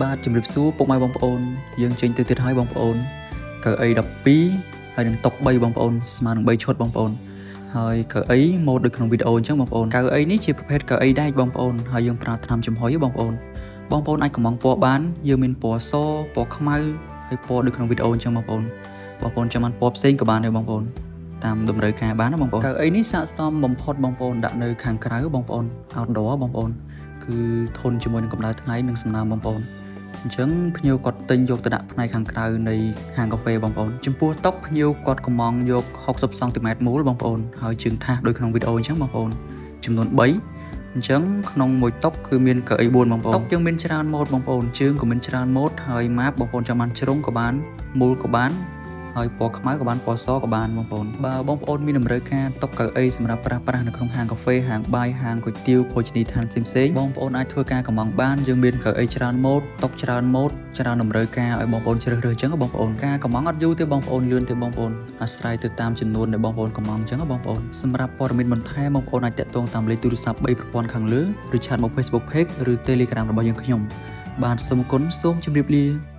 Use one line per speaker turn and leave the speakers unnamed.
បាទជំរាបសួរពុកម៉ែបងប្អូនយើងចេញទៅទៀតហើយបងប្អូនកៅអី12ហើយនឹងតុក3បងប្អូនស្មើនឹង3ឈុតបងប្អូនហើយកៅអីម៉ូដដូចក្នុងវីដេអូអញ្ចឹងបងប្អូនកៅអីនេះជាប្រភេទកៅអីដែកបងប្អូនហើយយើងប្រើថ្នាំចំហុយបងប្អូនអាចកំងពណ៌បានយើងមានពណ៌សពណ៌ខ្មៅហើយពណ៌ដូចក្នុងវីដេអូអញ្ចឹងបងប្អូនចាំបានពណ៌ផ្សេងក៏បានដែរបងប្អូនតាមតម្រូវការបានណាបងប្អូនកៅអីនេះស័ក្តិសមបំផុតបងប្អូនដាក់នៅខាងក្រៅបងប្អូន outdoor បងប្អូនគឺធន់ជាមួយនឹងកម្ដៅថ្ងៃនិងសំណើមបងប្អូនអញ្ចឹងភ្ញៀវគាត់ទិញយកទៅដាក់ផ្នែកខាងក្រៅនៃហាងកាហ្វេបងប្អូនចំពោះតុភ្ញៀវគាត់កំងយក60សង់ទីម៉ែត្រមូលបងប្អូនហើយជើងថាសដូចក្នុងវីដេអូអញ្ចឹងបងប្អូនចំនួន3អញ្ចឹងក្នុងមួយតុគឺមានកៅអី4បងប្អូនតុយើងមានច្រើនម៉ូដបងប្អូនជើងក៏មានច្រើនម៉ូដហើយម៉ាប់បងប្អូនចាំបានជ្រុងក៏បានមូលក៏បានហើយពណ៌ខ្មៅក៏បានពណ៌សក៏បានបងប្អូនបើបងប្អូនមានតម្រូវការតុកៅអីសម្រាប់ប្រើប្រាស់នៅក្នុងហាងកាហ្វេហាងបាយហាងគុយទាវភោជនីយដ្ឋានផ្សេងៗបងប្អូនអាចធ្វើការកំងបានយើងមានកៅអីច្រើនម៉ូដតុកច្រើនម៉ូដច្រើនតម្រូវការឲ្យបងប្អូនជ្រើសរើសអញ្ចឹងបងប្អូនការកំងអត់យូរទេបងប្អូនលឿនទេបងប្អូនអាស្រ័យទៅតាមចំនួនដែលបងប្អូនកំងអញ្ចឹងបងប្អូនសម្រាប់ព័ត៌មានបន្ថែមបងប្អូនអាចតាក់ទងតាមលេខទូរស័ព្ទ3ប្រព័ន្ធខាងលើឬឆាតមក Facebook Page ឬ Telegram របស់យើងខ្ញុំបាទសូមអរគុណសូមជម្រាបលា